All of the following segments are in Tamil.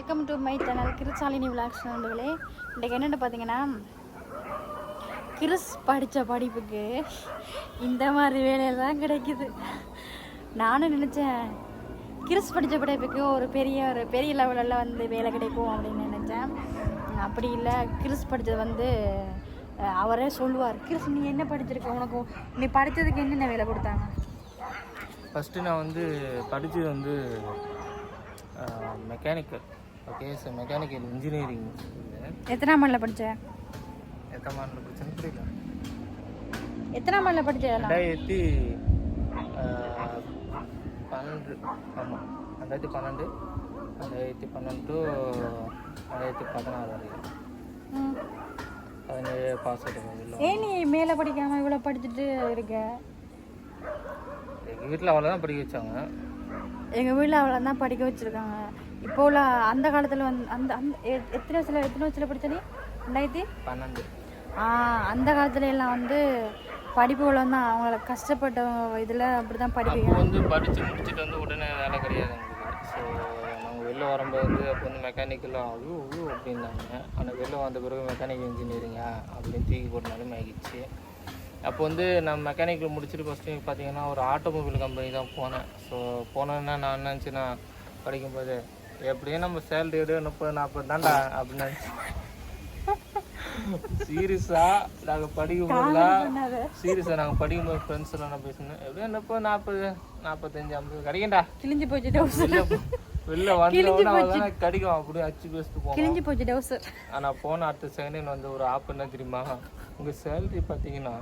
Welcome to my channel Krushalini vlogs நண்பர்களே. இன்றைக்கு என்னென்னு பார்த்தீங்கன்னா, கிறிஸ் படித்த படிப்புக்கு இந்த மாதிரி வேலையில் தான் கிடைக்குது. நானும் நினச்சேன் கிறிஸ் படித்த படிப்புக்கு ஒரு பெரிய லெவலில் வந்து வேலை கிடைக்கும் அப்படின்னு நினச்சேன். அப்படி இல்லை, கிறிஸ் படித்தது வந்து அவரே சொல்லுவார், கிறிஸ் நீ என்ன படிச்சிருக்க, உனக்கு நீ படித்ததுக்கு என்னென்ன வேலை கொடுத்தாங்க? ஃபஸ்ட்டு நான் வந்து படித்தது வந்து mechanical. Okay, so mechanical engineering. எத்தனாம் ஆண்டில் படித்தேன்? எத்தனாம் ஆண்டில் படித்தேன்னு தெரியல. எத்தனாம் ஆண்டில் படித்தேன்? 2012. ஆமாம், 2012 டு 2016 வரைக்கும் 17 பாஸ் ஆகிட்டு. ஏன் நீ மேலே படிக்காமல் இவ்வளோ படிச்சுட்டு இருக்க? எங்கள் வீட்டில் அவ்வளோதான் படிக்க வச்சாங்க. எங்கள் வீட்டில் அவ்வளோ தான் படிக்க வச்சுருக்காங்க. இப்போ உள்ள அந்த காலத்தில் வந்து அந்த எத்தனை வயசில் படித்த நீ? 2012. அந்த காலத்துல எல்லாம் வந்து படிப்புகளை வந்து அவங்கள கஷ்டப்பட்ட இதில் அப்படி தான் படிப்பீங்க. வந்து படித்து முடிச்சுட்டு வந்து உடனே வேலை கிடையாது எங்களுக்கு. ஸோ நாங்கள் வெளில வரும்போது வந்து அப்போ வந்து மெக்கானிக்கலாக அவ்வளோ அப்படின்னாங்க. ஆனால் வெளில வந்த பிறகு மெக்கானிக்கல் இன்ஜினியரிங்கா அப்படின்னு தூக்கி போட்டனாலும் ஆகிடுச்சு. அப்போ வந்து நான் மெக்கானிக்கல் முடிச்சுட்டு ஃபஸ்ட்டு பார்த்தீங்கன்னா ஒரு ஆட்டோமொபைல் கம்பெனி தான் போனேன். ஸோ போனேன்னா நான் என்ன நினச்சின்னா, படிக்கும்போது எப்படியும் நம்ம சேலரி 30-40 தான்டா அப்படின்னு நினச்சி சீரியஸாக நாங்கள் படிக்கும்போது ஃப்ரெண்ட்ஸ் எல்லாம் நான் பேசினேன், எப்படியும் 30-40-45-50 கிடைக்கும்டா. கிழிஞ்சு போச்சு வெளில வந்து கிடைக்கும் அப்படியே அச்சு பேசிட்டு போவோம். கிழிஞ்சு போச்சு டவுசர். ஆனால் போன அடுத்த செகண்ட் வந்து ஒரு ஆப் என்ன தெரியுமா, உங்கள் சேலரி பார்த்தீங்கன்னா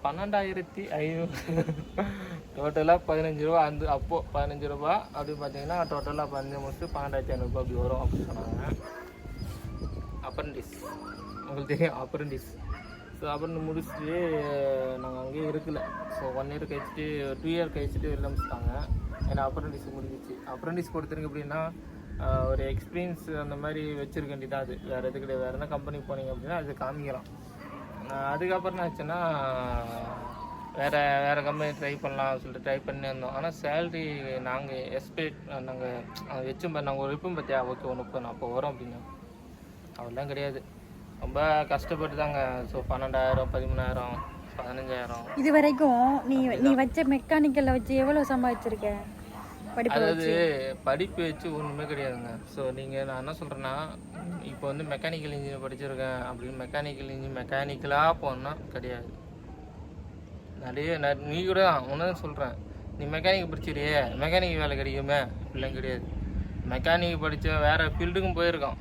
12,500 டோட்டலாக 15 ரூபா. அப்போது 15 ரூபா அப்படி பார்த்தீங்கன்னா டோட்டலாக 15 முடிச்சு 12,500 அப்படி வரும் அப்படின்னு சொன்னாங்க. அப்ரண்டிஸ், உங்களுக்கு தெரியும் அப்ரண்டிஸ். ஸோ அப்புறம் முடிச்சுட்டு நாங்கள் அங்கேயே இருக்கல. ஸோ 1 இயர் கழிச்சுட்டு 2 இயர் கழிச்சுட்டு வெளில அனுப்பிச்சிட்டாங்க. ஏன்னா அப்ரண்டிஸ் முடிஞ்சிச்சு. அப்ரண்டிஸ் கொடுத்துருங்க அப்படின்னா ஒரு எக்ஸ்பீரியன்ஸ் அந்த மாதிரி வச்சுருக்க வேண்டியதான். அது வேறு எது கிடையாது. வேறு என்ன கம்பெனி போனீங்க அப்படின்னா அது காமிக்கலாம். அதுக்கப்புறம் என்ன ஆச்சுன்னா, வேறு கம்பெனி ட்ரை பண்ணலாம் சொல்லிட்டு ட்ரை பண்ணி இருந்தோம். ஆனால் சேல்ரி நாங்கள் எக்ஸ்பெக்ட் நாங்கள் வச்சும் நாங்கள் ஒரு விருப்பம் பார்த்தியா, ஓகே 30-40 வரும் அப்படின்னா அவெல்லாம் கிடையாது. ரொம்ப கஷ்டப்பட்டு தாங்க. ஸோ 12,000, 13,000, 15,000. இது வரைக்கும் நீ வச்ச மெக்கானிக்கலில் வச்சு எவ்வளோ சம்பாதிச்சிருக்க? அதாவது படிப்பு வச்சு ஒன்றுமே கிடையாதுங்க. ஸோ நான் என்ன சொல்கிறேன்னா, இப்போ வந்து மெக்கானிக்கல் இன்ஜினியர் படிச்சிருக்கேன் அப்படின்னு மெக்கானிக்கலாக போனால் கிடையாது. நீ கூட தான் ஒன்று சொல்கிறேன், நீ மெக்கானிக் படிச்சிருயே மெக்கானிக் வேலை கிடைக்குமே, இப்படிலாம் கிடையாது. மெக்கானிக் படித்த வேறு ஃபீல்டுக்கும் போயிருக்கான்,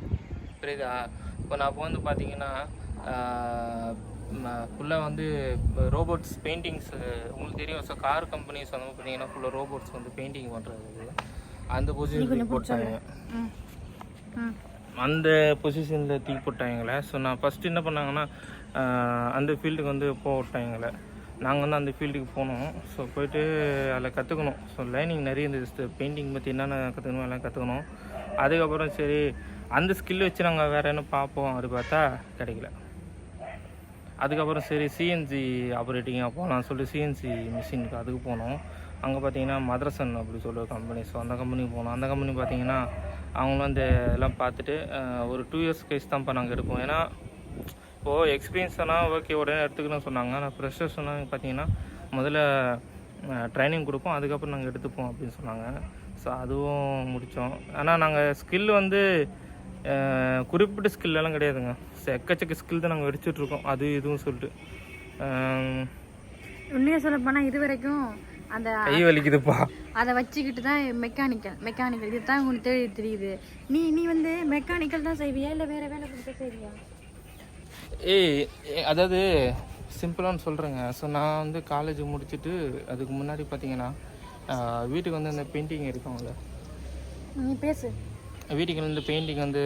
புரியுதா? இப்போ நான் இப்போ வந்து பார்த்தீங்கன்னா ஃபுல்லாக வந்து ரோபோட்ஸ் பெயிண்டிங்ஸ் உங்களுக்கு தெரியும். ஸோ கார் கம்பெனிஸ் வந்து பார்த்தீங்கன்னா ஃபுல்லாக ரோபோட்ஸ் வந்து பெயிண்டிங் பண்ணுறது அந்த பொசிஷன் போட்டாங்க. அந்த பொசிஷனில் தூக்கி போட்டாங்களே. ஸோ நான் ஃபஸ்ட்டு என்ன பண்ணாங்கன்னா, அந்த ஃபீல்டுக்கு வந்து போட்டாங்களே. நாங்கள் வந்து அந்த ஃபீல்டுக்கு போனோம். ஸோ போய்ட்டு அதில் கற்றுக்கணும். ஸோ லைனிங் நிறைய இருந்துச்சு. பெயிண்டிங் பற்றி என்னென்ன கற்றுக்கணும் எல்லாம் கற்றுக்கணும். அதுக்கப்புறம் சரி அந்த ஸ்கில் வச்சு நாங்கள் வேறு என்ன பார்ப்போம். அது பார்த்தா கிடைக்கல. அதுக்கப்புறம் சரி சிஎன்சி ஆப்ரேட்டிங்காக போகலான்னு சொல்லிட்டு சிஎன்சி மிஷினுக்கு அதுக்கு போனோம். அங்கே பார்த்தீங்கன்னா மதரசன் அப்படி சொல்கிற கம்பெனி. ஸோ அந்த கம்பெனிக்கு போனோம். அந்த கம்பெனி பார்த்தீங்கன்னா அவங்களும் அந்த எல்லாம் பார்த்துட்டு ஒரு 2 இயர்ஸ் கழிச்சு தான்ப்பா நாங்கள் எடுப்போம். ஏன்னா இப்போது எக்ஸ்பீரியன்ஸ் ஆனால் ஓகே உடனே எடுத்துக்கணும்னு சொன்னாங்க. ஆனால் ஃப்ரெஷர்ஸ் சொன்னாங்க பார்த்தீங்கன்னா முதல்ல ட்ரைனிங் கொடுப்போம், அதுக்கப்புறம் நாங்கள் எடுத்துப்போம் அப்படின்னு சொன்னாங்க. ஸோ அதுவும் முடித்தோம். ஆனால் நாங்கள் ஸ்கில் வந்து குறிப்பிட்ட ஸ்கில்லெல்லாம் கிடையாதுங்க. எக்கச்சக்க ஸ்கில் தான் நாங்கள் வெடிச்சிட்ருக்கோம். அது இதுவும் சொல்லிட்டு உண்மையாக சொல்ல போனால் இது வரைக்கும் அந்த கை வலிக்குதுப்பா. அதை வச்சுக்கிட்டு தான் மெக்கானிக்கல் இது தான் உங்களுக்கு தெரியுது. நீ வந்து மெக்கானிக்கல் தான் செய்வியா இல்லை வேறு வேலை கொடுத்து செய்வியா? அதாவது சிம்பிளானு சொல்கிறேங்க. ஸோ நான் வந்து காலேஜ் முடிச்சுட்டு அதுக்கு முன்னாடி பார்த்தீங்கன்னா வீட்டுக்கு வந்து அந்த பெயிண்டிங் இருக்கும்ல, நீ பேசு. வீட்டுக்கு வந்து பெயிண்டிங் வந்து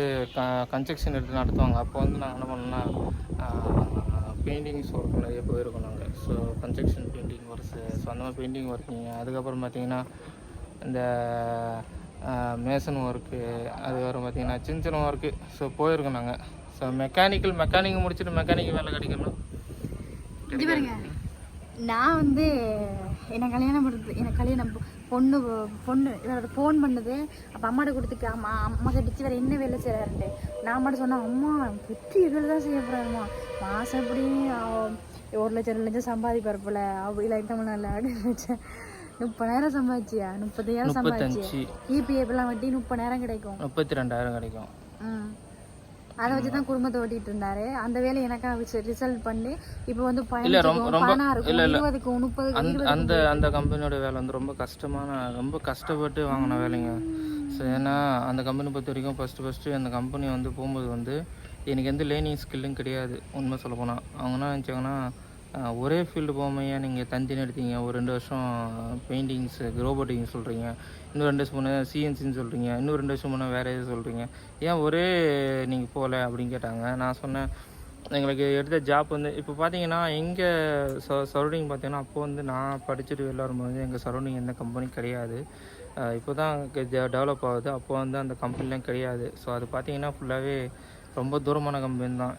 கன்ஸ்ட்ரக்ஷன் எடுத்து நடத்துவாங்க. அப்போ வந்து நாங்கள் என்ன பண்ணோம்னா பெயிண்டிங்ஸ் ஒர்க் நிறைய போயிருக்கோம் நாங்கள். So construction painting works, so அந்த மாதிரி பெயிண்டிங் ஒர்க்கிங்க. அதுக்கப்புறம் பார்த்திங்கன்னா இந்த மேசன் ஒர்க்கு, அதுக்கப்புறம் பார்த்திங்கன்னா சின்ன ஒர்க்கு. ஸோ போயிருக்கோம் நாங்கள். ஸோ மெக்கானிக் முடிச்சுட்டு மெக்கானிக் வேலை கிடைக்கணும். நான் வந்து எனக்கு கல்யாணம் பொண்ணு இவரோட ஃபோன் பண்ணுது. அப்போ அம்மாட்ட கொடுத்துட்டு அம்மா கட்டிச்சு வேறு என்ன வேலை செய்கிறாருன்ட்டு. நான் மட்டும் சொன்னேன், அம்மா பெரிய வேலை தான் செய்ய போகிறாருமா, மாதம் எப்படி 1 லட்சம் 2 லட்சம் சம்பாதிப்பார் போல இல்லை தமிழ்நாட்டில் அப்படின்னு வச்சேன். 30,000 சம்பாதிச்சியா? 30,000 சம்பாதிச்சு EPF வட்டி 30,000 கிடைக்கும், 32,000 கிடைக்கும். அதை வச்சு தான் குடும்பத்தை ஓட்டிட்டு இருந்தாரு. அந்த வேலை எனக்காக ரிசல்ட் பண்ணி இப்போ வந்து இல்லை ரொம்ப இல்லை இல்லை 30 அந்த கம்பெனியோட வேலை வந்து ரொம்ப கஷ்டப்பட்டு வாங்கின வேலைங்க. ஸோ ஏன்னா அந்த கம்பெனி பொறுத்த வரைக்கும் ஃபஸ்ட்டு அந்த கம்பெனி வந்து போகும்போது வந்து எனக்கு எந்த லேர்னிங் ஸ்கில்லும் கிடையாது. உண்மை சொல்ல போனால் அவங்க என்ன நினச்சாங்கன்னா, ஒரே ஃபீல்டு போகாமையா நீங்கள் தனித்தனி எடுத்தீங்க, ஒரு 2 வருஷம் பெயிண்டிங்ஸ் ரோபோட்டிக்ஸ் சொல்கிறீங்க, இன்னும் 2 வருஷம் போனால் சிஎன்சின்னு சொல்கிறீங்க, இன்னும் 2 வருஷம் போனால் வேறு எது சொல்கிறீங்க, ஏன் ஒரே நீங்கள் போகல அப்படின்னு கேட்டாங்க. நான் சொன்னேன், எங்களுக்கு எடுத்த ஜாப் வந்து இப்போ பார்த்தீங்கன்னா எங்கள் சரௌண்டிங் பார்த்தீங்கன்னா அப்போ வந்து நான் படிச்சுட்டு வெளில வரும்போது எங்கள் சரௌண்டிங் எந்த கம்பெனி கிடையாது. இப்போ தான் டெவலப் ஆகுது. அப்போ வந்து அந்த கம்பெனிலாம் கிடையாது. ஸோ அது பார்த்தீங்கன்னா ஃபுல்லாகவே ரொம்ப தூரமான கம்பெனி தான்.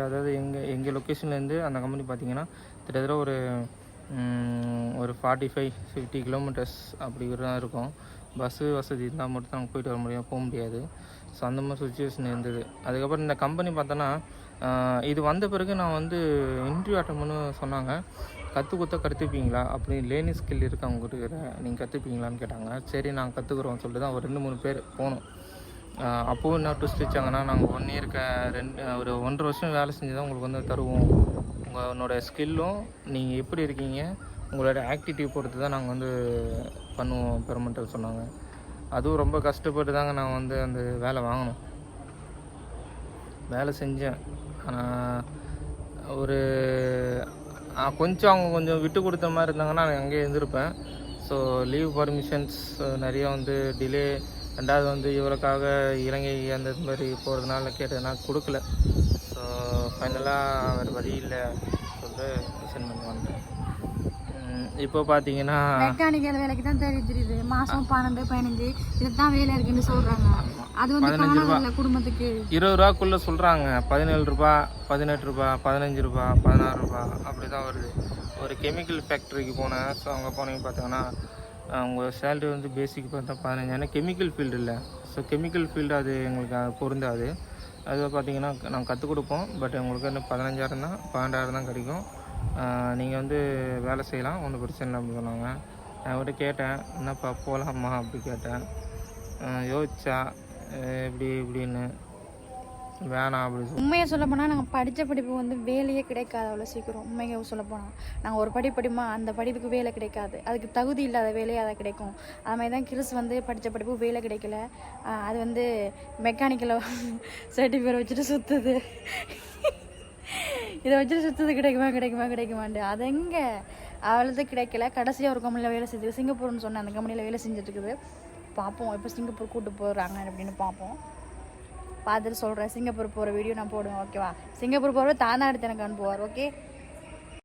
அதாவது எங்கள் லொக்கேஷன்லேருந்து அந்த கம்பெனி பார்த்திங்கன்னா கிட்டத்தட்ட ஒரு 45-50 கிலோமீட்டர்ஸ் அப்படி தான் இருக்கும். பஸ்ஸு வசதி இருந்தால் மட்டும் தான் அங்கே போயிட்டு வர முடியும், போக முடியாது. ஸோ அந்த மாதிரி சுச்சுவேஷன் இருந்தது. அதுக்கப்புறம் இந்த கம்பெனி பார்த்தோன்னா இது வந்த பிறகு நான் வந்து இன்டர்வியூ அட்டன் பண்ண சொன்னாங்க. கற்றுப்பீங்களா அப்படி லேர்னிங் ஸ்கில் இருக்கு அவங்ககிட்ட, நீங்கள் கற்றுப்பீங்களான்னு கேட்டாங்க. சரி நாங்கள் கற்றுக்குறோம் சொல்லிட்டு தான் ஒரு 2-3 பேர் போனோம். அப்போவும் என்ன ட்விஸ்ட் வச்சாங்கன்னா, நாங்கள் 1 இயருக்கு ஒரு 1.5 வருஷம் வேலை செஞ்சு தான் உங்களுக்கு வந்து தருவோம், உங்களோட ஸ்கில்லும் நீங்கள் எப்படி இருக்கீங்க உங்களோட ஆக்டிவிட்டி பொறுத்து தான் நாங்கள் வந்து பண்ணுவோம் பெர்மனெண்ட்டாக சொன்னாங்க. அதுவும் ரொம்ப கஷ்டப்பட்டு தாங்க நான் வந்து அந்த வேலை வாங்கினோம். வேலை செஞ்சேன். ஆனால் ஒரு அவங்க கொஞ்சம் விட்டு கொடுத்த மாதிரி இருந்தாங்கன்னா நான் அங்கேயே இருந்திருப்பேன். ஸோ லீவ் பர்மிஷன்ஸ் நிறைய வந்து டிலே. 2வது வந்து இவருக்காக இலங்கை அந்த மாதிரி போகிறதுனால கேட்டதுனா கொடுக்கல. ஸோ ஃபைனலாக வேறு வழி இல்லை சொல்லிட்டு சென்ட் பண்ணி வந்தேன். இப்போ பார்த்தீங்கன்னா மெக்கானிக்கல் வேலைக்கு தான் தெரியுது. மாதம் 12-15 இதுதான் வேலை இருக்குன்னு சொல்கிறாங்க. அது வந்து 15 ரூபா குடும்பத்துக்கு 20 ரூபாக்குள்ளே சொல்கிறாங்க. 17 ரூபா, 18 ரூபா, 15 ரூபா, 16 ரூபா அப்படி தான் வருது. ஒரு கெமிக்கல் ஃபேக்ட்ரிக்கு போனேன். ஸோ அங்கே போனீங்க பார்த்தீங்கன்னா உங்கள் சேலரி வந்து பேசிக் பார்த்தா 15. ஏன்னா கெமிக்கல் ஃபீல்டு இல்லை. ஸோ கெமிக்கல் ஃபீல்டு அது எங்களுக்கு பொருந்தாது. அது பார்த்தீங்கன்னா நாங்கள் கற்றுக் கொடுப்போம். பட் உங்களுக்கு வந்து 15,000 தான், 12,000 தான் கிடைக்கும். நீங்கள் வந்து வேலை செய்யலாம், ஒன்றும் பிரச்சனை இல்லை அப்படின்னு சொன்னாங்க. நான் அவர்கிட்ட கேட்டேன், என்னப்பா போகலாமா அப்படி கேட்டேன். யோசிச்சா இப்படின்னு வேணாம் அப்படி உண்மையை சொல்ல போனால் நாங்கள் படித்த படிப்பு வந்து வேலையே கிடைக்காது அவ்வளோ சீக்கிரம். உண்மையை சொல்ல போனால் நாங்கள் ஒரு படிப்படிமா அந்த படிப்புக்கு வேலை கிடைக்காது, அதுக்கு தகுதி இல்லாத வேலையே அதை கிடைக்கும். அது மாதிரி தான் கிறிஸ் வந்து படித்த படிப்பு வேலை கிடைக்கல. அது வந்து மெக்கானிக்கலை சர்டிஃபிகேட் வச்சுட்டு சுற்றுது. இதை வச்சுட்டு சுற்றுது கிடைக்குமாண்டு அது எங்கே அவ்வளோது கிடைக்கல. கடைசியாக ஒரு கம்பெனியில் வேலை செஞ்சு சிங்கப்பூர்னு சொன்னேன், அந்த கம்பெனியில் வேலை செஞ்சுட்ருக்குது. பார்ப்போம் எப்போ சிங்கப்பூர் கூப்பிட்டு போகிறாங்க அப்படின்னு பார்ப்போம். பார்த்துட்டு சொல்கிறேன். சிங்கப்பூர் போகிற வீடியோ நான் போடுவேன், ஓகேவா? சிங்கப்பூர் போகிற தானா எடுத்து எனக்கு அனுப்புவார், ஓகே.